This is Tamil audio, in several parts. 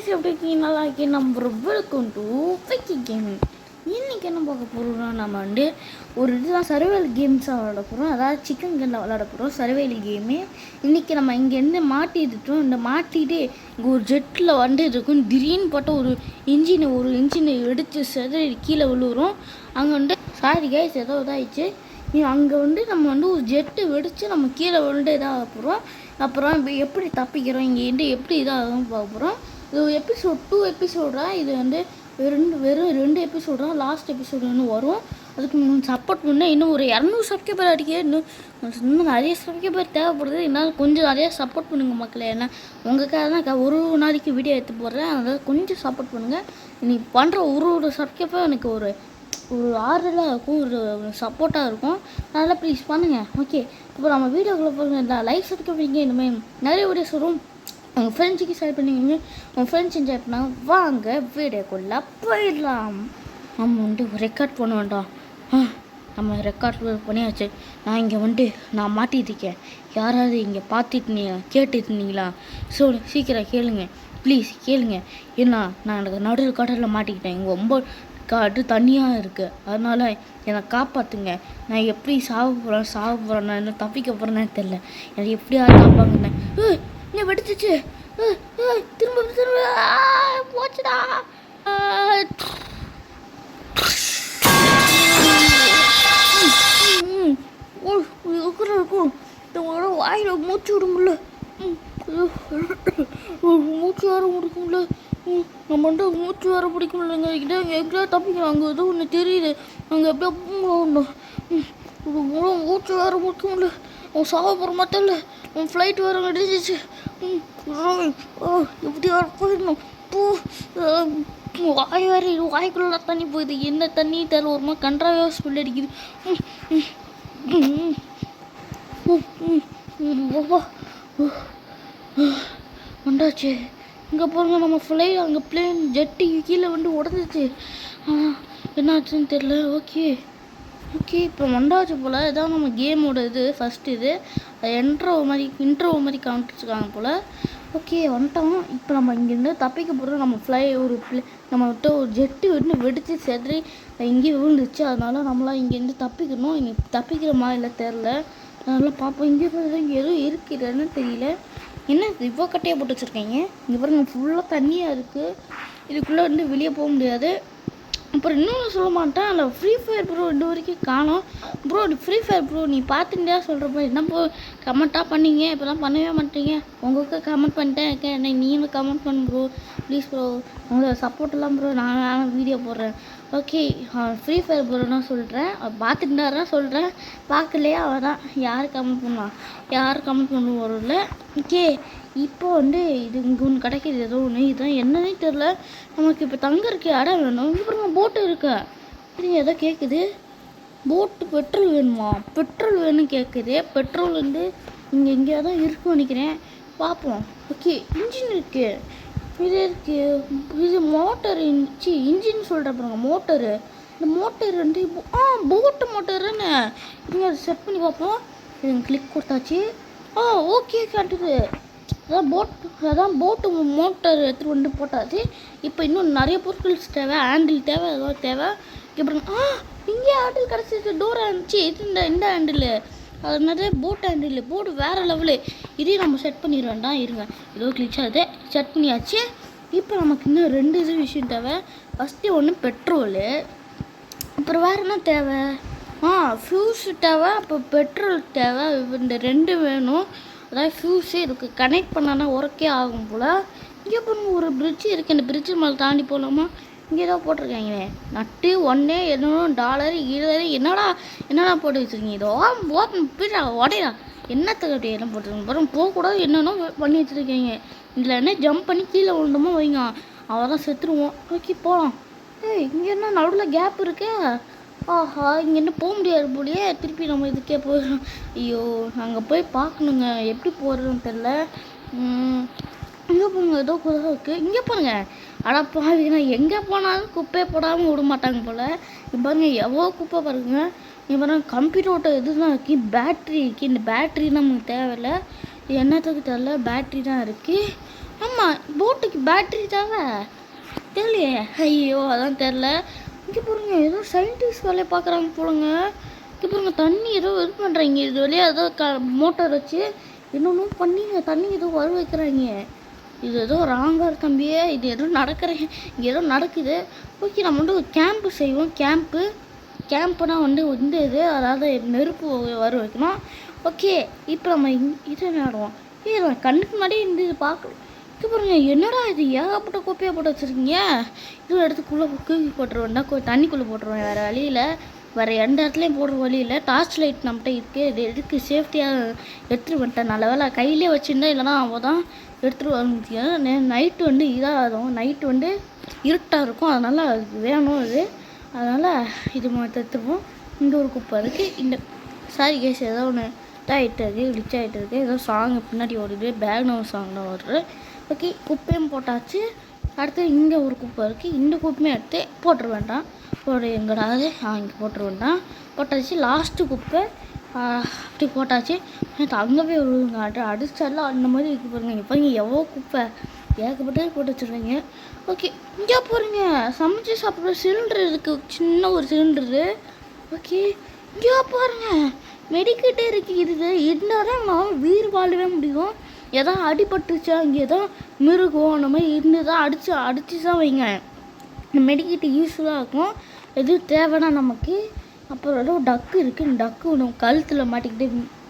கைஸ் எப்படி இருக்கீங்க? நல்லா இருக்கேன். நம்ம வெல்கம் டு விக்கி கேமிங். இன்றைக்கி என்ன பார்க்க போகிறோம்னா, நம்ம ஒரு இதுதான் சர்வைவல் கேம்ஸாக விளாட போகிறோம். அதாவது சிக்கன் கன்னில் விளாட போகிறோம் சர்வைவல் கேமு. இன்றைக்கி நம்ம இங்கேருந்து மாட்டிட்டுட்டோம். இந்த மாட்டிகிட்டே இங்கே ஒரு ஜெட்டில் இருக்கும். திடீர்னு பார்த்தா ஒரு இன்ஜினை எடுத்து செதறி கீழே விழுவுறோம். அங்கே சாரி கைஸ் ஏதோ இதாகிடுச்சு. அங்கே நம்ம ஒரு ஜெட்டு வெடித்து நம்ம கீழே விழுந்து இதாக போகிறோம். அப்புறம் இப்போ எப்படி தப்பிக்கிறோம், இங்கே எப்படி இதாகும் பார்க்க போகிறோம். இது எபிசோட் 2 எபிசோடா, இது வெறும் 2 எபிசோடா, லாஸ்ட் எபிசோடு வரும். அதுக்கு சப்போர்ட் பண்ண இன்னும் ஒரு 200 சப்ஸ்கிரைபர் அடிக்க இன்னும் நிறைய சப்ஸ்கிரைபர் தேவைப்படுது. என்னால் கொஞ்சம் நிறையா சப்போர்ட் பண்ணுங்கள் மக்களே. ஏன்னா உங்களுக்காக தான் ஒரு நாளைக்கு வீடியோ எடுத்து போடுறேன். அதனால் கொஞ்சம் சப்போர்ட் பண்ணுங்கள். இன்னைக்கு பண்ணுற ஒரு சப்ஸ்கிரைபர் எனக்கு ஒரு ஆறுதலாக இருக்கும், ஒரு சப்போர்ட்டாக இருக்கும். அதனால் ப்ளீஸ் பண்ணுங்கள். ஓகே, இப்போ நம்ம வீடியோக்குள்ளே போங்க. லைக் சப்ஸ்கிரைப் பண்ணிங்க. இந்தமாதிரி நிறைய வீடியோஸ் வரும். உங்கள் ஃப்ரெண்ட்ஸுக்கு ஷேர் பண்ணிங்க. உங்கள் ஃப்ரெண்ட்ஸ் என்ஜாய் பண்ணாங்க. வாங்க வீடியோக்குள்ளே போயிடலாம். நம்ம ரெக்கார்ட் பண்ண வேண்டாம். நம்ம ரெக்கார்ட் பண்ணியாச்சு. நான் இங்கே நான் மாட்டியிருக்கேன். யாராவது இங்கே கேட்டுட்டு இருந்தீங்களா? ஸோ சீக்கிரம் கேளுங்க, ப்ளீஸ் கேளுங்க. ஏன்னா நான் எனக்கு நடுவில் கடலில் மாட்டிக்கிட்டேன். இங்கே ரொம்ப காட்டு தண்ணியாக இருக்குது. அதனால் என்னை காப்பாற்றுங்க. நான் எப்படி சாக போகிறேன் நான் என்ன தப்பிக்க போகிறேன்னு தெரில. எனக்கு எப்படியாவது காப்பாங்குனேன். என்ன வெடிச்சிச்சு. திரும்ப போச்சுடா. இருக்கும் வாயில் மூச்சு விட முடியல. மூச்சு வேற முடிக்கும்ல. நம்ம மூச்சு வேற பிடிக்க முடியலங்க. எங்கேயா தப்பிக்கலாம். அங்கே ஏதோ ஒன்று தெரியுது. அங்கே எப்படியா போகணும். மூச்சு வேற முடிக்க முடியல. அவன் சாக போகிற மாட்டேன். உன் ஃப்ளைட் வேற கிடைச்சிச்சு. எப்படி வேறு போயிடணும். வாய் வேறு வாய்க்குள்ள தண்ணி போகுது. என்ன தண்ணி தெரியல. ஒரு மாதிரி கன்றாவே ஸ்மெல் அடிக்குது. வந்தாச்சு. இங்கே போங்க. நம்ம அங்கே பிளேன் ஜெட்டு கீழே உடஞ்சிச்சு. என்னாச்சுன்னு தெரில. ஓகே இப்போ வந்தாச்சு போல். இதான் நம்ம கேமோட இது ஃபஸ்ட்டு. இது இன்ட்ரோ மாதிரி காமிச்சிருக்காங்க போல். ஓகே வந்துட்டோம். இப்போ நம்ம இங்கேருந்து தப்பிக்க போகிறோம். நம்ம ஒரு ஜெட்டு வெடித்து செதறி இங்கேயே விழுந்துச்சு. அதனால நம்மளாம் இங்கேருந்து தப்பிக்கணும். இங்கே தப்பிக்கிற மாதிரி தெரில. அதனால் பார்ப்போம். இங்கே எதுவும் இருக்கிறன்னு தெரியல. என்ன இவ்வளோ கட்டையாக போட்டு வச்சுருக்கீங்க? இங்கே பாருங்க ஃபுல்லாக தண்ணியாக இருக்குது. இதுக்குள்ளே வெளியே போக முடியாது. அப்புறம் இன்னொன்று சொல்ல மாட்டேன். அதில் ஃப்ரீ ஃபயர் ப்ரோ இன்னும் வரைக்கும் காணோம். ப்ரோ ஃப்ரீ ஃபயர் ப்ரோ நீ பார்த்துட்டே சொல்கிறப்ப என்ன ப்ரோ கமெண்ட்டாக பண்ணீங்க? இப்போலாம் பண்ணவே மாட்டீங்க. உங்களுக்கு கமெண்ட் பண்ணிட்டேன் இருக்கேன். என்ன நீங்களும் கமெண்ட் பண்ணு ப்ரோ ப்ளீஸ் ப்ரோ. உங்களோட சப்போர்ட்டெல்லாம் ப்ரோ நான் வீடியோ போடுறேன். ஓகே, ஃப்ரீ ஃபயர் ப்ரோன்னா சொல்கிறேன். பார்த்துட்டுதான் சொல்கிறேன். பார்க்கலையா அவள் தான். யார் கமெண்ட் பண்ணுவோம்ல. ஓகே, இப்போ இது இங்கே ஒன்று கிடைக்கிது. ஏதோ ஒன்று இதுதான் என்னன்னே தெரில. நமக்கு இப்போ தங்கறதுக்கு இடம் வேணும். இங்கே பாருங்க போட்டு இருக்கா. இது எதோ கேட்குது. போட்டு பெட்ரோல் வேணுமா? பெட்ரோல் வேணும் கேட்குது. பெட்ரோல் இங்கே எங்கேயா தான் இருக்குன்னு நினைக்கிறேன். பார்ப்போம். ஓகே, இன்ஜின் இருக்குது. இது இருக்குது. இது மோட்டர் இன்ஜின் சொல்கிற பாருங்க. மோட்டரு. இந்த மோட்டர் போட்டு மோட்டருன்னு இங்கே அதை செட் பண்ணி பார்ப்போம். இது கிளிக் கொடுத்தாச்சு. ஓகே காட்டுது. அதான் போட்டு மோட்டர் எடுத்துகிட்டு போட்டாச்சு. இப்போ இன்னும் நிறைய பொருட்கள் தேவை. ஹேண்டில் தேவை. ஏதாவது தேவை. இப்போ இங்கே ஹேண்டில் கிடச்சிச்சு. டோர் இருந்துச்சு. இந்த ஹேண்டில் அது நிறைய போட் ஹேண்டில். போட்டு வேறு லெவலு. இதையும் நம்ம செட் பண்ணிட வேண்டாம். இருங்க, ஏதோ கிளிச் ஆகுது. செட் பண்ணியாச்சு. இப்போ நமக்கு இன்னும் 2 விஷயம் தேவை. ஃபஸ்ட்டு ஒன்று பெட்ரோலு. அப்புறம் வேறு என்ன தேவை? ஃப்யூஸ் தேவை. அப்போ பெட்ரோல் தேவை. இந்த 2 வேணும். அதாவது ஃப்யூஸே இருக்குது. கனெக்ட் பண்ணானா ஒர்க்கே ஆகும் போல். இங்கே பாருங்க ஒரு பிரிட்ஜு இருக்குது. இந்த பிரிட்ஜு மேலே தாண்டி போகலாமா? இங்கே தான் போட்டிருக்காங்களே நட்டு $1 $2 $20 என்னடா போட்டு வச்சுருக்கீங்க? இதோ போய்டா உடையா என்னத்துக்கு அப்படி என்ன போட்டுருக்கீங்க பாருங்க. போகக்கூடாது என்னென்னோ பண்ணி வச்சுருக்கீங்க. இதில் என்ன ஜம்ப் பண்ணி கீழே விழுந்தோமோ வைங்க, அவள் தான் செத்துருவோம். ஓகே போகலாம். இங்கே என்ன நடுவில் கேப் இருக்கு. இங்கே என்ன போக முடியாது போலியே. திருப்பி நம்ம இதுக்கே போயிடலாம். ஐயோ, நாங்கள் போய் பார்க்கணுங்க எப்படி போகிறதுன்னு தெரில. இங்கே போங்க, ஏதோ குதிரை இருக்குது. இங்கே போங்க. பாருங்க எங்கே போனாலும் குப்பையை போடாமல் விட மாட்டாங்க போல். இப்போ பாருங்க எவ்வளோ குப்பை பாருங்க. இங்கே பாருங்க கம்ப்யூட்டரோட இதுதான் இருக்குது. பேட்ரி இருக்குது. இந்த பேட்ரி நமக்கு தேவையில்லை. என்னத்துக்கு தெரில. பேட்ரி தான் இருக்குது. ஆமாம், போட்டுக்கு பேட்ரி தேவை தெரியலையே. ஐயோ அதான் தெரில. இங்கே பாருங்க ஏதோ சயின்டிஸ்ட் வேலையை பார்க்குறாங்க போலங்க. இங்கே பாருங்க தண்ணி ஏதோ இது பண்ணுறாங்க. இது வழியாக ஏதோ மோட்டார் வச்சு இன்னொன்றும் பண்ணிங்க தண்ணி ஏதோ வர வைக்கிறாங்க. இது ஏதோ ராங்காக தம்பியே. இது ஏதோ நடக்கிறேன், இங்கே ஏதோ நடக்குது. ஓகே, நம்ம வந்து ஒரு கேம்ப்பு செய்வோம். கேம்ப்புனா வந்து இந்த இது அதாவது நெருப்பு வர வைக்கணும். ஓகே, இப்போ நம்ம இதை விளையாடுவோம். இது கண்ணுக்கு முன்னாடி இந்த இது பார்க்கணும். இது பாருங்க என்னடா இது ஏகப்பட்ட கோப்பையாக போட்டு வச்சுருக்கீங்க. இது இடத்துக்குள்ளே தூக்கி போட்டுருவேன்டா, தண்ணிக்குள்ளே போட்டுருவேன். வேறு வழியில் வேறு எந்த இடத்துலையும் போடுற வழியில் டார்ச் லைட் நம்மகிட்ட இருக்குது. இது எதுக்கு சேஃப்டியாக எடுத்துகிட்டு வந்துட்டேன். நல்ல வேலை கையிலே வச்சுருந்தா இல்லைனா அவள் தான் எடுத்துகிட்டு வர முடியும். நைட்டு வந்து இதாகும், நைட்டு வந்து இருட்டாக இருக்கும். அதனால் அது வேணும் இது. அதனால் இது மாதிரி எடுத்துருவோம். இங்கே ஒரு குப்பை இருக்குது. இந்த சாரி கேஸ் ஏதோ ஒன்று இதாகிட்டு இருக்குது, ரிச் ஆகிட்டு இருக்குது. ஏதோ சாங் பின்னாடி ஓடுது, பேக்ரவுண்ட் சாங் தான் வருது. ஓகே, குப்பையும் போட்டாச்சு. அடுத்து இங்கே ஒரு குப்பை இருக்குது. இந்த குப்பையும் எடுத்து போட்டுற வேண்டாம். ஒரு எங்கடாவது இங்கே போட்டுற வேண்டாம். போட்டாச்சு. லாஸ்ட்டு குப்பை அப்படி போட்டாச்சு. அங்கே போய் விழுவுங்க. அடிச்சாலாம் அந்த மாதிரி இருக்கு பாருங்க. இங்கே பாருங்க எவ்வளோ குப்பை ஏகப்பட்டது போட்டு வச்சுருவீங்க. ஓகே, இங்கே போகிறீங்க சமைச்சு சாப்பிட்ற சிலிண்டர் இருக்குது, சின்ன ஒரு சிலிண்டரு. ஓகே, இங்கே பாருங்க மெடிக்கிட்டே இருக்குது. இது இருந்தால் தான் நான் உயிர் வாழவே முடியும். எதாவது அடிபட்டுச்சா இங்கே எதாவது மிருகம் அந்த மாதிரி இருந்து தான் அடித்து தான் வைங்க. இந்த மெடிக்கிட்டு யூஸ்ஃபுல்லாக இருக்கும். எது தேவைன்னா நமக்கு. அப்புறம் ஏதோ டக்கு இருக்குது. டக்கு ஒன்று கழுத்தில் மாட்டிக்கிட்டு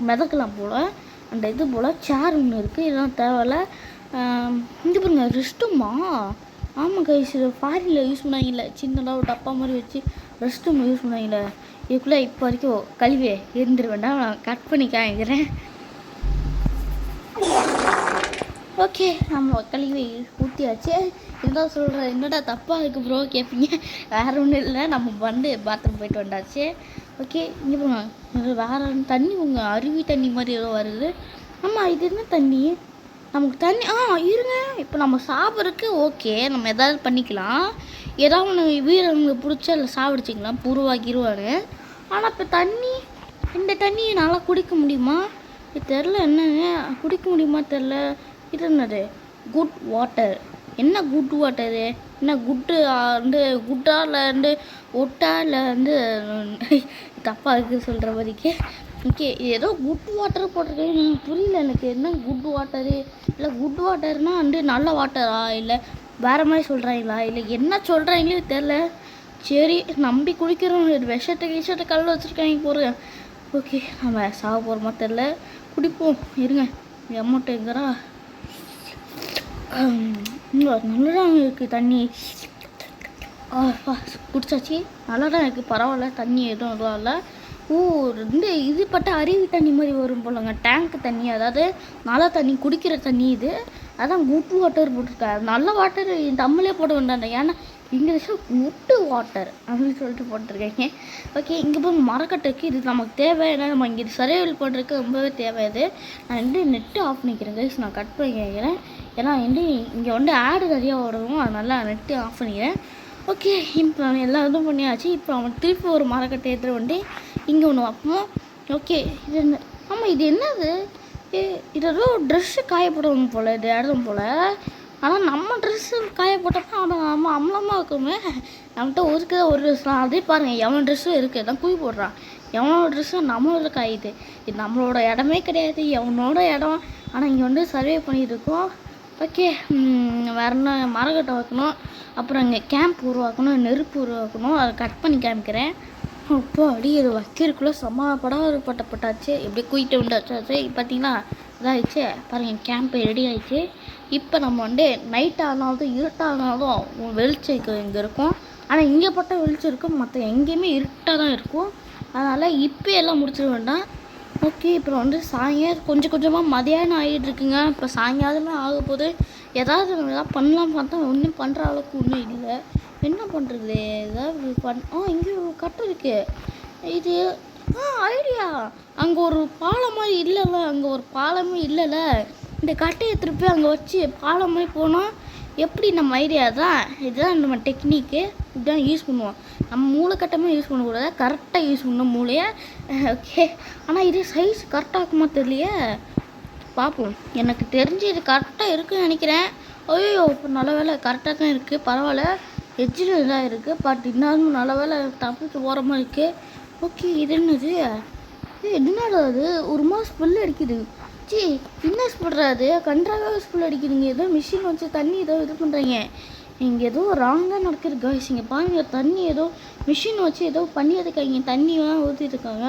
மிதக்கலாம் போல். அந்த இது போல் சேர் ஒன்று இருக்குது. இதெல்லாம் தேவையில்ல. இங்கே பாருங்க ரெஸ்ட்டுமா. ஆமாம் கைஸ், ஃபாரினில் யூஸ் பண்ணாங்கல்ல, சின்னதாக ஒரு டப்பா மாதிரி வச்சு ரெஸ்ட் ரூம் யூஸ் பண்ணாங்கல்ல. இதுக்குள்ளே இப்போ வரைக்கும் கழுவியே இருந்துட வேண்டாம். நான் கட் பண்ணி காமிக்கிறேன். ஓகே, நம்ம கழுவி ஊற்றியாச்சு. இதுதான் சொல்கிறேன், என்னடா தப்பாக இருக்குது ப்ரோ கேட்பீங்க. வேறு ஒன்றும் இல்லை, நம்ம வந்து பாத்ரூம் போயிட்டு வந்தாச்சு. ஓகே, இங்கே போங்க வேறு தண்ணி உங்கள் அருவி தண்ணி மாதிரி ஏதோ வருது. ஆமாம், இது என்ன தண்ணி? நமக்கு தண்ணி இருங்க. இப்போ நம்ம சாப்பிட்றதுக்கு ஓகே, நம்ம எதாவது பண்ணிக்கலாம். ஏதாவது ஒன்று வீரங்களுக்கு பிடிச்சா இல்லை சாப்பிடுச்சிக்கலாம் புருவாக்கிடுவாரு. ஆனால் இப்போ தண்ணி, இந்த தண்ணியை நல்லா குடிக்க முடியுமா? இது தெரில, என்னங்க குடிக்க முடியுமா தெரில. இது என்னது குட் வாட்டர்? என்ன குட் வாட்டரு? என்ன குட்டு வந்து குட்டாவில் வந்து ஒட்டாவில் வந்து தப்பாக இருக்குது சொல்கிற மாதிரிக்கு. ஓகே, ஏதோ குட் வாட்டர் போட்டிருக்கேன், எனக்கு புரியல. எனக்கு என்ன குட் வாட்டரு? இல்லை குட் வாட்டர்னால் வந்து நல்ல வாட்டரா, இல்லை வேறு மாதிரி சொல்கிறாங்களா, இல்லை என்ன சொல்கிறாங்களே தெரில. சரி, நம்பி குடிக்கிறோம். விஷத்தை கல்ல வச்சுருக்காங்க போகிறேன். ஓகே, நம்ம சாக போகிறோமா தெரில. குடிப்போம் இருங்க. அமௌண்ட் எங்கிறா நல்லா தான் இருக்குது தண்ணி. குடிச்சாச்சு, நல்லா தான் இருக்குது, பரவாயில்ல. தண்ணி எதுவும் இதுவும் இல்லை. இந்த இது பட்ட அருவி தண்ணி மாதிரி வரும் போலங்க. டேங்க் தண்ணி, அதாவது நல்ல தண்ணி, குடிக்கிற தண்ணி இது. அதான் குட் வாட்டர் போட்டிருக்காரு. நல்ல வாட்டர் தமிழே போட வேண்டாம், ஏன்னா இங்கிலீஷில் குட்டு வாட்டர் அப்படின்னு சொல்லிட்டு போட்டிருக்கேங்க. ஓகே, இங்கே போய் மரக்கட்டைக்கு இது நமக்கு தேவை. ஏன்னா நம்ம இங்கே சர்வைவல் பண்ணுறதுக்கு ரொம்பவே தேவை. இது நான் வந்து நெட்டு ஆஃப் பண்ணிக்கிறேன் கைஸ், நான் கட் பண்ணி கேட்குறேன். ஏன்னா வந்து இங்கே வந்து ஆடு நிறையா ஓடவும், அதனால நெட்டு ஆஃப் பண்ணிக்கிறேன். ஓகே, இப்போ எல்லா இதுவும் பண்ணியாச்சு. இப்போ அவன் திருப்பி ஒரு மரக்கட்டை எடுத்துகிட்டு வந்து இங்கே ஒன்று வைப்போம். ஓகே, இது என்ன? ஆமாம், இது என்னது? இது ஏதோ ட்ரெஸ்ஸு காயப்படணும் போல், இது இடதும் போல். ஆனால் நம்ம ட்ரெஸ்ஸு காயப்பட்டப்போ நம்ம அம்மளமாக இருக்குமே. நம்மகிட்ட ஒரு ட்ரெஸ் தான். அதே பாருங்கள், எவன் ட்ரெஸ்ஸும் இருக்குது, தான் குழி போடுறான். எவனோட ட்ரெஸ்ஸும் நம்மளோட காயுது. இது நம்மளோட இடமே கிடையாது, எவனோட இடம். ஆனால் இங்கே வந்து சர்வே பண்ணிகிட்டு இருக்கோம். ஓகே, வேறு என்ன? மரக்கட்டை வைக்கணும், அப்புறம் இங்கே கேம்ப் உருவாக்கணும், நெருப்பு உருவாக்கணும். அதை கட் பண்ணி காமிக்கிறேன். இப்போ அடி இது வைக்கிறதுக்குள்ளே பட்டாச்சு. எப்படியே குயிட்டு உண்டாச்சு. பார்த்தீங்கன்னா இதாகிடுச்சு பாருங்கள், கேம்ப்பு ரெடி ஆகிடுச்சு. இப்போ நம்ம வந்து நைட் ஆனாலும் இருட்டானாலும் வெளிச்சம் இங்கே இருக்கும். ஆனால் இங்கே பட்ட வெளிச்சம் இருக்கும், மற்ற எங்கேயுமே இருட்டாக தான் இருக்கும். அதனால் இப்போ எல்லாம் முடிச்சிட வேண்டாம். ஓகே, இப்போ வந்து சாயங்காலம் கொஞ்சமாக மதியானம் ஆகிட்டுருக்குங்க. இப்போ சாயங்காலமே ஆக போது. ஏதாவது பண்ணலாம் பார்த்தா ஒன்றும் பண்ணுற அளவுக்கு ஒன்றும் இல்லை. என்ன பண்ணுறது? ஏதாவது இங்கே ஒரு கட்டை இருக்குது. இது ஐடியா. அங்கே ஒரு பாலம் மாதிரி இல்லைல்ல, அங்கே ஒரு பாலமே இல்லைல்ல. இந்த கட்டையை திருப்பி அங்கே வச்சு பாலம் மாதிரி போனால் எப்படி? நம்ம ஐடியா தான் இதுதான், நம்ம டெக்னிக்கு இப்படிதான் யூஸ் பண்ணுவோம். நம்ம மூளைக்கட்டமாக யூஸ் பண்ணக்கூடாது, கரெக்டாக யூஸ் பண்ணணும் மூளையை. ஓகே, ஆனால் இது சைஸ் கரெக்டாக இருக்குமா தெரியலையே. பார்ப்போம். எனக்கு தெரிஞ்சு இது கரெக்டாக இருக்குன்னு நினைக்கிறேன். ஐயோ இப்போ நல்ல வேலை கரெக்டாக தான் இருக்குது, பரவாயில்ல. எட்ஜில் இதாக இருக்குது, பட் இருந்தாலும் நல்ல வேலை தப்பிச்சு போகிற மாதிரி இருக்குது. ஓகே இது என்னது, இது என்னடா அது ஒரு மாதிரி ஸ்மெல் அடிக்குது. சி என்ன ஸ்மெல்றாது, கன்றாக ஸ்மெல் அடிக்குதுங்க. ஏதோ மிஷின் வச்சு தண்ணி ஏதோ இது பண்ணுறீங்க. இங்கே ஏதோ ராங்காக நடக்குது காய்ஸ். இங்கே பாருங்கள், தண்ணி ஏதோ மிஷின் வச்சு ஏதோ பண்ணியிருக்காங்க, தண்ணியெல்லாம் ஊற்றிருக்காங்க.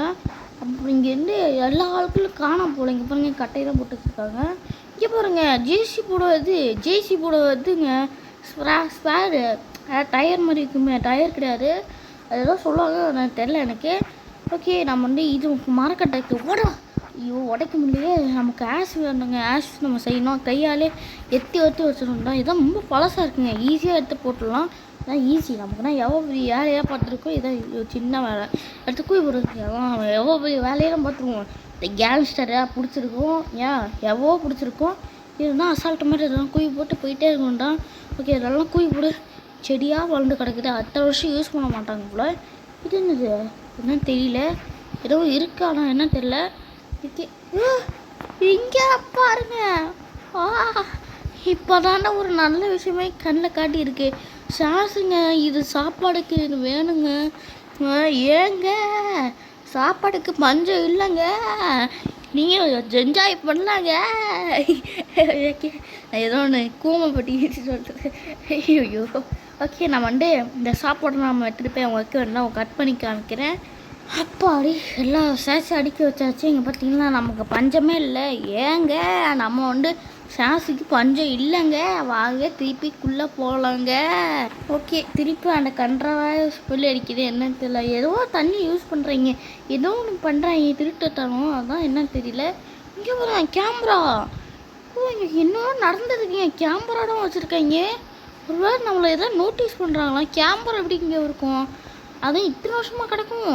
அப்புறம் இங்கேருந்து எல்லா ஆட்களும் காணாம போல. இங்கே பாருங்கள், கட்டையெல்லாம் போட்டுருக்காங்க. இங்கே பாருங்கள், ஜேசி போட வருதுங்க. ஸ்பேரு டயர் மாதிரி இருக்குமே, டயர் கிடையாது, அதெல்லாம் சொல்லுவாங்க, எனக்கு தெரில எனக்கு. ஓகே நம்ம வந்து இது மரக்கட்டைக்கு ஐயோ உடைக்க முடியலையே. நமக்கு ஆஷ் வேணுங்க, ஆஷ் நம்ம செய்யணும், கையாலே எத்தி வச்சிடணும் தான். இதான் ரொம்ப பழசாக இருக்குங்க, ஈஸியாக எடுத்து போட்டுடலாம். இதான் ஈஸி நமக்குன்னா. எவ்வளோ பெரிய வேலையாக பார்த்துருக்கோம், இதான் சின்ன வேலை. எடுத்து போய் ஒரு எவ்வளோ பெரிய வேலையெல்லாம் பார்த்துருவோம். இந்த கேங்ஸ்டரை பிடிச்சிருக்கோம், எவ்வளோ பிடிச்சிருக்கோம். இதுதான் அசால்ட்டு மாதிரி இதெல்லாம் குழி போட்டு போயிட்டே இருக்கணும்டா. ஓகே இதெல்லாம் குழி போடு, செடியாக வளர்ந்து கிடக்குது, அடுத்த வருஷம் யூஸ் பண்ண மாட்டாங்க போல். இது என்னது என்னன்னு தெரியல, ஏதோ இருக்கு ஆனால் என்ன தெரியல. இங்கே பாருங்க, இப்போதாண்டா ஒரு நல்ல விஷயமே கண்ணில் காட்டியிருக்கு. சாசுங்க இது சாப்பாடுக்கு இது வேணுங்க. ஏங்க சாப்பாடுக்கு பஞ்சம் இல்லைங்க, நீங்கள் என்ஜாய் பண்ணலாங்க. ஏதோ ஒன்று கூமப்பட்டி சொல்லிட்டு ஐயோ. ஓகே நான் வந்து இந்த சாப்பாடு நம்ம எடுத்துகிட்டு போய் அவங்க வைக்க வேண்டாம், கட் பண்ணி காமிக்கிறேன். அப்பாடி எல்லாம் சேஸை அடிக்க வச்சாச்சு. இங்கே பார்த்தீங்கன்னா நமக்கு பஞ்சமே இல்லை. ஏங்க நம்ம வந்து சாஸுக்கு பஞ்சம் இல்லைங்க, வாங்க திருப்பிக்குள்ளே போகலாங்க. ஓகே திருப்பி அந்த கன்றாவாக ஸ்மெல் அடிக்குது, என்னன்னு தெரியல. ஏதோ தண்ணி யூஸ் பண்ணுறீங்க, ஏதோ ஒன்று பண்ணுறாங்க, திருட்டுத்தனம், அதான் என்னன்னு தெரியல. இங்கே போகிறேன் கேமரா. இங்கே இன்னும் நடந்ததுக்குங்க, கேமராடும் வச்சுருக்காங்க. ஒருவேளை நம்மளை எதாவது நோட்டீஸ் பண்ணுறாங்களா? கேமரா எப்படி இங்கே இருக்கும், அதுவும் இத்தனை வருஷமாக கிடக்கும்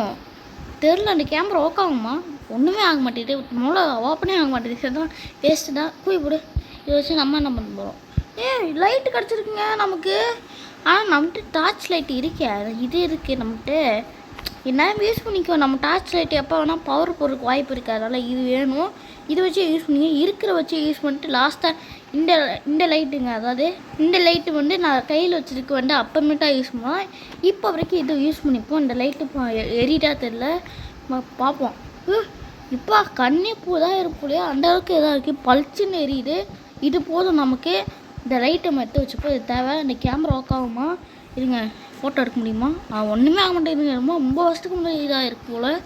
தெரில. அந்த கேமரா ஒர்க் ஆகுமா? ஒன்றுமே ஆக மாட்டேது, மூளை ஓப்பனே ஆக மாட்டேது. அதுதான் வேஸ்ட்டு தான், போய் போடு. இதை வச்சு நம்ம என்ன பண்ண போகிறோம். லைட்டு கிடச்சிருக்குங்க நமக்கு. ஆனால் நம்மகிட்ட டார்ச் லைட் இருக்கே, இது இருக்குது நம்மகிட்ட. என்ன யூஸ் பண்ணிக்கோ, நம்ம டார்ச் லைட் எப்போ வேணால் பவர் போடுறதுக்கு வாய்ப்பு இருக்குது. அதனால் இது வேணும், இதை வச்சு யூஸ் பண்ணிங்க. இருக்கிற வச்சு யூஸ் பண்ணிட்டு லாஸ்ட்டாக இந்த லைட்டுங்க, அதாவது இந்த லைட்டு வந்து நான் கையில் வச்சுருக்கு வந்து அப்பமேட்டாக யூஸ் பண்ணுவேன். இப்போ வரைக்கும் இது யூஸ் பண்ணிப்போம். இந்த லைட்டு இப்போ எரிட்டா தெரில, பார்ப்போம். இப்போ கண்ணே பூதான் இருப்போலையா, அந்த அளவுக்கு எதாவது இருக்குது, பளிச்சுன்னு எரியுது. இது போதும் நமக்கு. இந்த லைட்டை நம்ம எடுத்து வச்சுப்போம், இது தேவை. இந்த கேமரா ஒர்க் ஆகுமா? இருங்க ஃபோட்டோ எடுக்க முடியுமா? ஒன்றுமே ஆக மாட்டேங்குதுங்க, ரொம்ப வருஷத்துக்கு முன்னாடி இதாக இருக்குது போல்.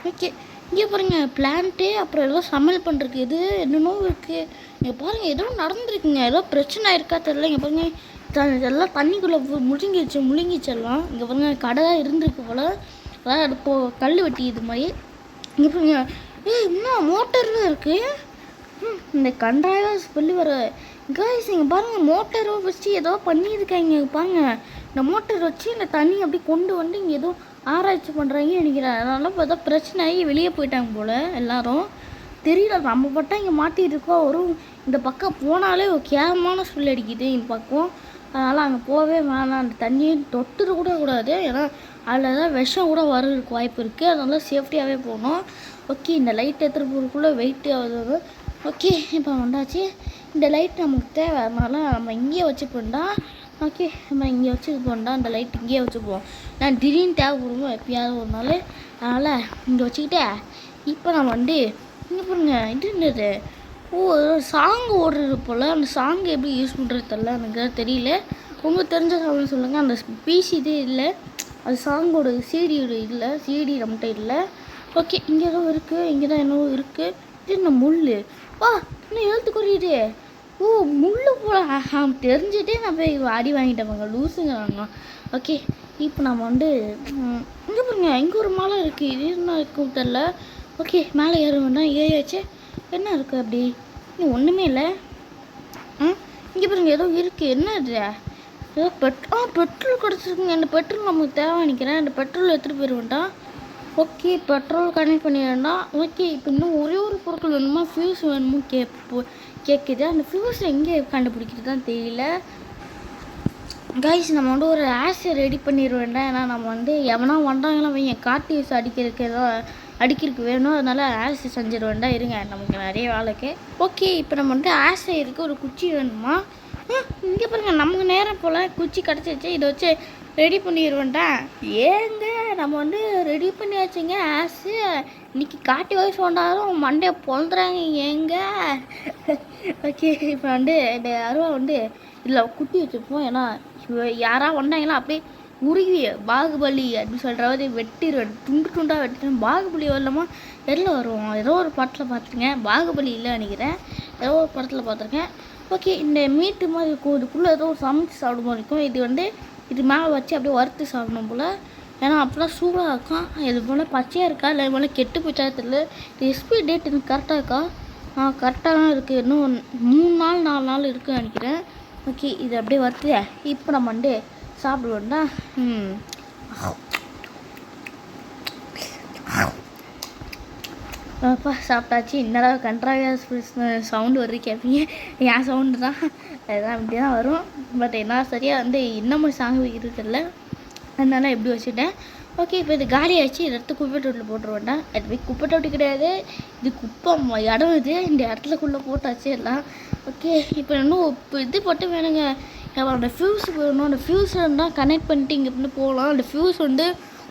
ஓகே இங்கே பாருங்கள் பிளான்ட்டு, அப்புறம் ஏதோ சமையல் பண்ணுறதுக்கு இது என்னென்னோ இருக்குது. இங்கே பாருங்கள் ஏதோ நடந்துருக்குங்க, ஏதோ பிரச்சனை இருக்கா தெரியல. இங்கே பாருங்கள் எல்லாம் தண்ணிக்குள்ளே முழுங்கிச்செல்லாம். இங்கே பாருங்கள் கடை தான் இருந்திருக்கு போல், அதான் இப்போது கல் வெட்டி இது மாதிரி. இங்கே பாருங்க இன்னும் மோட்டரும் இருக்குது. இந்த கண்டாய ஸ்மெல்லு வர காய்ஸ். இங்கே பாருங்கள் மோட்டரை வச்சு ஏதோ பண்ணியிருக்காங்க பாருங்க. இந்த மோட்டர் வச்சு இந்த தண்ணி அப்படி கொண்டு வந்து இங்கே ஏதோ ஆராய்ச்சி பண்ணுறாங்க நினைக்கிறேன். அதனால இப்போ ஏதோ பிரச்சனை ஆகி வெளியே போயிட்டாங்க போல் எல்லாரும். தெரியல, நம்ம பட்டா இங்கே மாட்டிகிட்டு இருக்கோம். ஒரு இந்த பக்கம் போனாலே ஒரு கேவலமான ஸ்மெல் அடிக்குது இந்த பக்கம். அதனால் அங்கே போகவே வேணாம், அந்த தண்ணியை தொட்டுற கூட கூடாது, ஏன்னா அதில் தான் விஷம் கூட வர்றதுக்கு வாய்ப்பு இருக்குது. அதனால் சேஃப்டியாகவே போகணும். ஓகே இந்த லைட் எடுத்துகிட்டு போகிறதுக்குள்ளே வெயிட்டு ஆகுது. ஓகே இப்போ வந்தாச்சு. இந்த லைட் நமக்கு தேவை, அதனால் நம்ம இங்கேயே வச்சுப்போண்டா. ஓகே நம்ம இங்கே வச்சுப்போண்டா, அந்த லைட் இங்கேயே வச்சுப்போம். நான் திடீர்னு தேவைப்படுவோம் எப்பயாவது ஒரு நாள், அதனால் இங்கே வச்சுக்கிட்டே இப்போ நான் வந்து இங்கே பாருங்க இது என்னது, சாங் ஓடுறது போல். அந்த சாங் எப்படி யூஸ் பண்ணுறது தெரில, எனக்கு தெரியல. உங்களுக்கு தெரிஞ்ச சாங் சொல்லுங்கள். அந்த பிசி இதே இல்லை, அது சாங்கோட சிடியோட இல்லை, சிடி நம்மகிட்ட இல்லை. ஓகே இங்கே ஏதோ இருக்குது, இங்கே தான் என்னவோ இருக்குது. இது என்ன முள், இன்னும் எழுத்து குறையுது. முள் போல் தெரிஞ்சுட்டே நான் போய் அடி வாங்கிட்டேன், லூசுங்கிறாங்க. ஓகே இப்போ நம்ம வந்து இங்கே பாருங்க, இங்கே ஒரு மலை இருக்குது, இது என்ன இருக்கும் தெரில. ஓகே மேலே ஏற வேண்டாம், ஏறியாச்சு. என்ன இருக்குது அப்படி, இன்னும் ஒன்றுமே இல்லை. இங்கே பாருங்க ஏதோ இருக்குது, என்ன இது, ஏதோ பெட்ரோல் கிடச்சிருக்குங்க. இந்த பெட்ரோல் நமக்கு தேவை நினைக்கிறேன், இந்த பெட்ரோல் எடுத்துகிட்டு போயிடுவேன்டா. ஓகே பெட்ரோல் கனெக்ட் பண்ணிடுறேன்டா. ஓகே இப்போ இன்னும் ஒரே ஒரு பொருட்கள் வேணுமா, ஃபியூஸ் வேணுமோ கேட்குது. அந்த ஃபியூஸ் எங்கே கண்டுபிடிக்கிறது தான் தெரியல கைஸ். நம்ம வந்து ஒரு ஆஷை ரெடி பண்ணிடுவேன்டா, ஏன்னா நம்ம வந்து எவனா வந்தாங்கன்னா வைங்க காட்டு யூஸ் அடிக்கிறதுக்கு அடிக்கிறதுக்கு வேணும். அதனால் ஆஸ் செஞ்சிருவேன்டா. இருங்க, நமக்கு நிறைய வேலைக்கு. ஓகே, இப்போ நம்ம வந்து ஆஸ் செய்யறதுக்கு ஒரு குச்சி வேணுமா? இங்கே பாருங்கள், நமக்கு நேரம் போல் குச்சி கிடச்சிச்சு. இதை வச்சு ரெடி பண்ணிடுவேன்டா. ஏங்க நம்ம வந்து ரெடி பண்ணியாச்சுங்க ஆஸு. இன்னைக்கு காட்டி வயசு கொண்டாலும் மண்டையை பொழுதுறாங்க ஏங்க. ஓகே, இப்போ வந்து இந்த அருவா வந்து இதில் குட்டி வச்சுருப்போம். ஏன்னா யாராவது வந்தாங்களா அப்படியே உருகி பாகுபலி அப்படின்னு சொல்கிற மாதிரி வெட்டிடுவேன், துண்டு துண்டாக வெட்டிடுவேன். பாகுபலி வரலாமா வெளில வருவோம். ஏதோ ஒரு படத்தில் பார்த்துருக்கேன், பாகுபலி இல்லை நினைக்கிறேன், ஏதோ ஒரு படத்தில் பார்த்துருக்கேன். ஓகே, இந்த மீட்டு மாதிரி இருக்கும், இதுக்குள்ளே ஏதோ சமைச்சு சாப்பிடும் போது இருக்கும். இது வந்து இது மேலே வச்சு அப்படியே வறுத்து சாப்பிடணும் போல். ஏன்னா அப்போலாம் சூடாக இருக்கும். இது போல் பச்சையாக இருக்கா இல்லை இது போல் கெட்டு போச்சா தெரியல. இது எக்ஸ்பைரி டேட் எனக்கு கரெக்டாக இருக்கா? கரெக்டாக தான் இருக்குது. இன்னும் 3 நாள் 4 நாள் இருக்குதுன்னு நினைக்கிறேன். ஓகே, இது அப்படியே வறுத்து இப்போ நம்ம வந்து சாப்பிடுவோம்டா. அப்பா சாப்பிட்டாச்சு. என்னடா கண்ட்ராவியாக சவுண்டு வருது கேட்பீங்க. என் சவுண்டு தான், அதுதான் இப்படி தான் வரும். பட் என்ன சரியாக வந்து இன்னமும் சாங் வைக்கிறது தெரியல, அதனால எப்படி வச்சுட்டேன். ஓகே, இப்போ இது காலி ஆகிடுச்சு. இதை எடுத்து குப்பை தொட்டில் போட்டுருவேன்டா. அது போய் குப்பை தொட்டி கிடையாது, இது குப்பை இடம். இது இந்த இடத்துலக்குள்ளே போட்டாச்சு எல்லாம். ஓகே, இப்போ இன்னும் இது போட்டு வேணுங்க. அந்த ஃபியூஸ் வேணும். அந்த ஃபியூஸ் இருந்தால் கனெக்ட் பண்ணிட்டு இங்கே இருந்து போகலாம். அந்த ஃபியூஸ் வந்து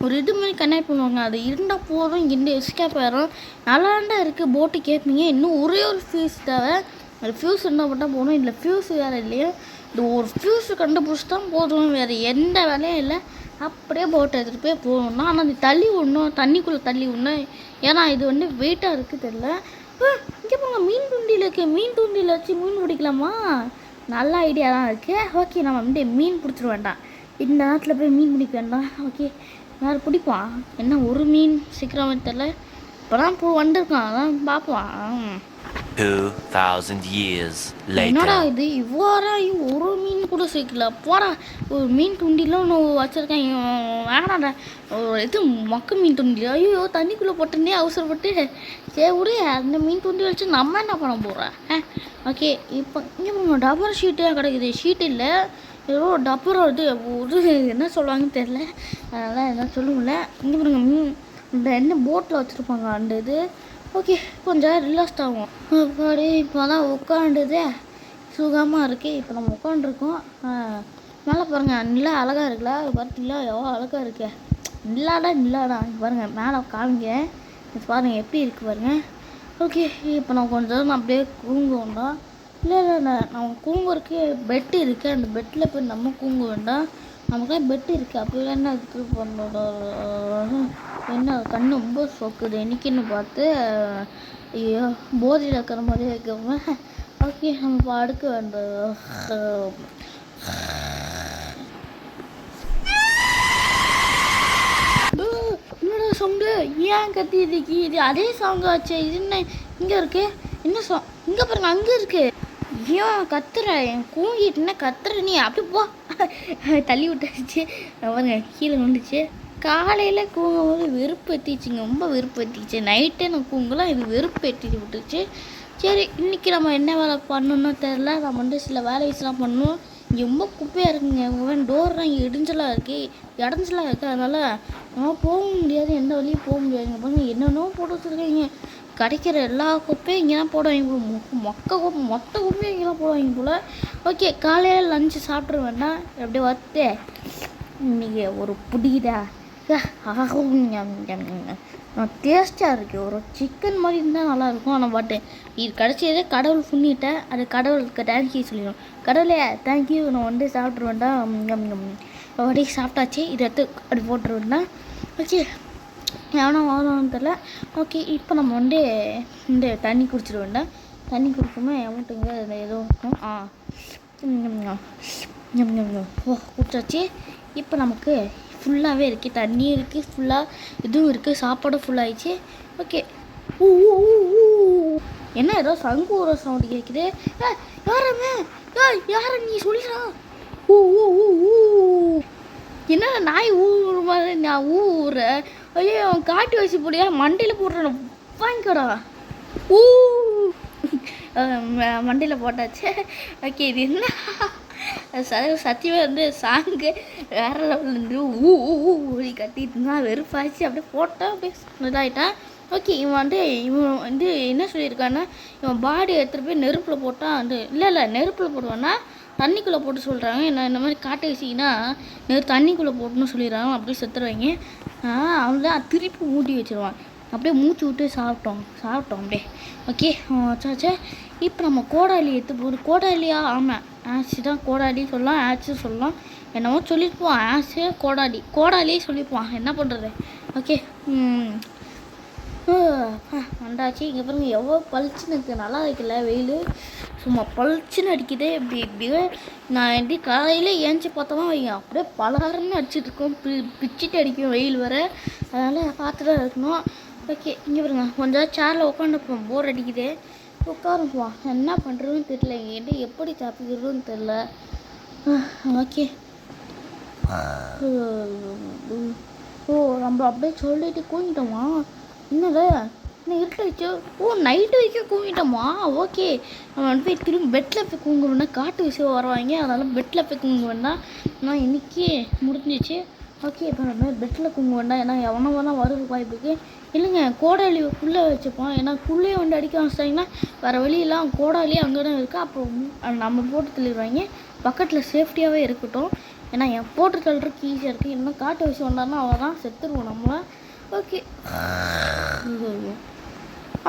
ஒரு இது மாதிரி கனெக்ட் பண்ணுவாங்க. அது இருந்தால் போதும், இங்கே எஸ்கேப் ஆயிரும். நல்லாண்டா இருக்குது போட்டு கேட்பீங்க. இன்னும் ஒரே ஒரு ஃபியூஸ் தேவை. அது ஃபியூஸ் இருந்தால் மட்டும் போகணும். இதில் ஃபியூஸ் வேறு இல்லையா? இந்த ஒரு ஃபியூஸு கண்டுபிடிச்சி தான் போதும், வேறு எந்த வேலையும் இல்லை. அப்படியே போட்டு எடுத்துகிட்டு போய் போகணும்னா. ஆனால் அது தள்ளி விடணும், தண்ணிக்குள்ளே தள்ளி விடணும். ஏன்னா இது வந்து வெயிட்டாக இருக்குது தெரியல. இங்கே போங்க, மீன் தூண்டியில் இருக்குது. மீன் தூண்டியில் வச்சு மீன் பிடிக்கலாமா? நல்ல ஐடியா தான் இருக்குது. ஓகே, நம்ம வந்து மீன் பிடிச்சிட வேண்டாம். இந்த நேரத்தில் போய் மீன் பிடிக்க வேண்டாம். ஓகே, வேறு பிடிப்பான் என்ன ஒரு மீன் சீக்கிரம் தெரியல. இப்போ தான் வந்திருக்கான், அதான் பார்ப்போம். 2000 years later. என்னடா இது இவ்வளோ ஒரு மீன் கூட சேர்க்கல. போடா, ஒரு மீன் துண்டிலாம் ஒன்று வச்சுருக்கேன். வேணாடா, ஒரு இது மொக்க மீன் துண்டி. ஐயோ, தண்ணிக்குள்ளே போட்டேன்னே அவசரப்பட்டு. சரி விடு, அந்த மீன் துண்டி வச்சு நம்ம என்ன பண்ண போகிறேன். ஓகே, இப்போ இங்கே டபர் ஷீட்டாக கிடைக்குது. ஷீட் இல்லை, ஏதோ டப்பர் இது ஒரு என்ன சொல்லுவாங்கன்னு தெரில, அதனால் என்ன சொல்லுவோம்ல. இங்கே பாருங்க, மீன் இந்த என்ன போட்டில் வச்சுருப்பாங்க அந்த இது. ஓகே, கொஞ்சம் ரிலாக்ஸ்ட் ஆகும். அப்படி இப்போ தான் உட்காண்டுதே சுகமாக இருக்குது. இப்போ நம்ம உட்காண்ட்ருக்கோம். மேலே பாருங்கள், நிலா அழகாக இருக்குல்ல, பார்த்தீங்களா எவ்வளோ அழகாக இருக்கு. நிலாடா பாருங்கள், மேலே காமிங்க பாருங்கள் எப்படி இருக்குது பாருங்கள். ஓகே, இப்போ நம்ம கொஞ்சம் அப்படியே தூங்க வேண்டாம். இல்லை நம்ம தூங்குறதுக்கு பெட்டு இருக்குது. அந்த பெட்டில் போய் நம்ம தூங்க வேண்டாம். நமக்குலாம் பெட்டு இருக்குது. அப்போ என்ன இதுக்கு பண்ணோம். என்ன கண்ணு ரொம்ப சொக்குது என்னைக்குன்னு பார்த்து. ஐயோ, போதையில் இருக்கிற மாதிரியே இருக்கவங்க. ஓகே, நம்ம படுக்க வேண்டாம். என்னோட சவுண்டு ஏன் கத்திடுக்கு? இது அதே சவுண்ட் ஆச்சு. இது என்ன இங்கே இருக்கு? என்ன இங்கே பாருங்க, அங்கே இருக்கு. ஏன் கத்துற? என் கூங்கிட்டுன்னா கத்துற நீ. அப்படி போ, தள்ளி விட்டுச்சு பாருங்க, கீழே வந்துச்சு. காலையில் கூங்கும்போது வெறுப்பு ஏற்றிச்சிங்க, ரொம்ப வெறுப்பு ஏற்றிச்சு. நைட்டே நான் கூங்கலாம், இது வெறுப்பு ஏற்றிட்டு விட்டுச்சு. சரி, இன்றைக்கி நம்ம என்ன வேலை பண்ணணும்னு தெரில. நம்ம வந்து சில வேலைஸ்லாம் பண்ணணும். இங்கே ரொம்ப குப்பையாக இருக்குங்க. டோர்லாம் இங்கே இடிஞ்சலாக இருக்குது. அதனால் நம்ம போக முடியாது, எந்த வழியும் போக முடியாதுங்க. பாருங்க, என்னென்னோ போட்டு வச்சுருக்கீங்க. கிடைக்கிற எல்லா குப்பையும் இங்கே தான் போடுவாங்க போல். மொத்த குப்பையும் இங்கே தான் போடுவாங்க போல். ஓகே, காலையில் லஞ்சு சாப்பிட்ற வேண்டாம். அப்படியே வத்து இன்றைக்கி ஒரு புடிதா டேஸ்ட்டாக இருக்குது. ஒரு சிக்கன் மாதிரி இருந்தால் நல்லாயிருக்கும். ஆனால் பட்டு இது கிடச்சதே கடவுள் புண்ணிட்டேன். அது கடவுளுக்கு தேங்க்யூ சொல்லிடும். கடவுளே தேங்க்யூ, நான் வந்து சாப்பிட்ருவேன்டா. அப்படி சாப்பிட்டாச்சு. இதை எடுத்து அப்படி போட்டுருவேன்டா. ஓகே, எவனோ வாங்கணும்னு தெரில. ஓகே, இப்போ நம்ம வந்து இந்த தண்ணி குடிச்சிட வேண்டாம். தண்ணி குடிக்குமா எமட்டுங்க ஏதோ இருக்கும். குடிச்சாச்சு. இப்போ நமக்கு ஃபுல்லாகவே இருக்குது, தண்ணி இருக்குது, ஃபுல்லாக இதுவும் இருக்குது, சாப்பாடும் ஃபுல்லாகிடுச்சு. ஓகே, என்ன ஏதோ சங்கு ஊற சவுண்டு கேட்குது. யாரமே யார நீ சொல்லிடா. என்ன நாய் ஊற மாதிரி நான் ஊற. ஐயோ, காட்டி வச்சு போடியா, மண்டையில் போடுறேன், வாங்கிக்கடா. மண்டையில் போட்டாச்சு. ஓகே, இது என்ன சத்தியமாக வந்து சாங்கு வேறு லெவலில் இருந்து ஊ கட்டிட்டு இருந்தால் வெறுப்பாச்சு. அப்படியே போட்டால் அப்படியே இதாகிட்டேன். ஓகே இவன் வந்து என்ன சொல்லியிருக்கான்னா இவன் பாடி எடுத்துகிட்டு போய் நெருப்பில் போட்டால் வந்து இல்லை நெருப்பில் போடுவான்னா தண்ணிக்குள்ளே போட்டு சொல்கிறாங்க. என்ன இந்த மாதிரி காட்டு வீசிங்கன்னா தண்ணிக்குள்ளே போட்டுன்னு சொல்லிடுறாங்க. அப்படியே செத்துருவாங்க. அவன் தான் திருப்பி மூட்டி வச்சிருவான். அப்படியே மூச்சு விட்டு சாப்பிட்டோம் அப்படியே. ஓகே சாச்சா. இப்போ நம்ம கோடாலி எடுத்து போகணும். கோடாலியா? ஆமாம், ஆச்சு தான். கோடாலி சொல்லலாம், ஆச்சு சொல்லலாம், என்னமோ சொல்லியிருப்போம். ஆச்சு கோடாலியே சொல்லியிருப்போம். என்ன பண்ணுறது? ஓகே வந்தாச்சு. இங்கே பாருங்க எவ்வளோ பளிச்சுன்னு இருக்குது. நல்லா இருக்குல்ல வெயில்? சும்மா பளிச்சுன்னு அடிக்குது. இப்படியே நான் எப்படி காலையில் ஏஞ்சி பார்த்தோமா வைங்க அப்படியே பலகாரம்னு அடிச்சுட்டு இருக்கோம். பிச்சுட்டு அடிக்கும் வெயில் வர. அதனால் பார்த்து தான் இருக்கணும். ஓகே இங்கே பாருங்க கொஞ்சம் சேரில் உட்காந்துப்போம். போர் அடிக்குது. உட்காருப்போம். என்ன பண்ணுறதுன்னு தெரியல. என்கிட்ட எப்படி தப்பிக்கிறதுன்னு தெரில. ஓகே நம்ம அப்படியே சொல்லிட்டு கூங்கிட்டோமா? என்னடா இன்னும் இருட்டாயிடுச்சு. நைட்டு வரைக்கும் கூங்கிட்டோமா? ஓகே நம்ம வந்து போய் திரும்பி பெட்டில் போய் கூங்குவேன்னா காட்டு விஷயம் வருவாங்க. அதனால் பெட்டில் போய் கூங்குவேன்னா நான் இன்றைக்கி முடிஞ்சிச்சு. ஓகே இப்போ நம்ம பெட்டில் கூங்குவேண்டா. ஏன்னா எவனோ வேணால் வரதுக்கு வாய்ப்பு இருக்குது. இல்லைங்க கோடாலி குள்ளே வச்சுப்போம். ஏன்னா குள்ளே வந்து அடிக்க வச்சிட்டிங்கன்னா வேறு வழியெல்லாம் கோடாலி அங்கே தான் இருக்குது. அப்போ நம்ம போட்டு தள்ளிடுவாங்க. பக்கத்தில் சேஃப்டியாகவே இருக்கட்டும். ஏன்னா என் போட்டு தள்ளுறதுக்கு ஈஸியாக இருக்குது. இன்னும் காட்டு விஷயம் வந்தாருன்னா அவள் தான் செத்துருவோம் நம்மளை. ஓகே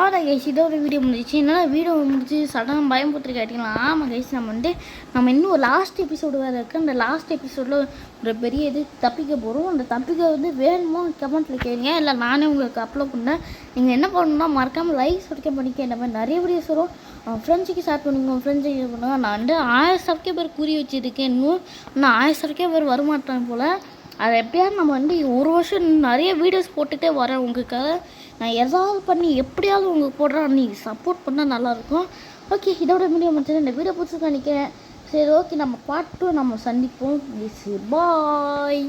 ஆனால் கைஸ் இதோட வீடியோ முடிஞ்சிச்சு. என்னால் வீடியோ முடிச்சு சடனாக பயம்படுத்தி கேட்டிங்களா? ஆமாம் கைஸ் நம்ம இன்னும் ஒரு லாஸ்ட் எபிசோடு வேறு இருக்குது. அந்த லாஸ்ட் எபிசோடில் ஒரு பெரிய இது தப்பிக்க போகிறோம். அந்த தப்பிக்க வந்து வேணுமோ கமெண்ட்டில் கேளுங்க. இல்லை நானே உங்களுக்கு அப்லோட் பண்ணேன். நீங்கள் என்ன பண்ணணும்னா மறக்காமல் லைக் சப்ஸ்கிரைப் பண்ணிக்க. இந்த மாதிரி நிறைய வீடியோஸ் வரும். ஃப்ரெண்ட்ஸுக்கு ஷேர் பண்ணுங்க. ஃப்ரெண்ட்ஸுக்கு இது பண்ணுங்கள். நான் வந்து 1000 சப்ஸ்கிரைபர் கூறி வச்சுருக்கேன். இன்னும் 1000 சப்ஸ்கிரைபர் வரமாட்டேன் போல். அதை எப்படியாவது நம்ம வந்து ஒரு வருஷம் நிறைய வீடியோஸ் போட்டுகிட்டே வரேன் உங்களுக்காக. நான் எதாவது பண்ணி எப்படியாவது உங்களுக்கு போடுறேன். நீங்கள் சப்போர்ட் பண்ணால் நல்லாயிருக்கும். ஓகே இதோட வீடியோ முடிச்சது. இந்த வீடியோ பிடிச்சி நினைக்கிறேன். சரி ஓகே நம்ம பார்ட் 2 நம்ம சந்திப்போம். பாய்.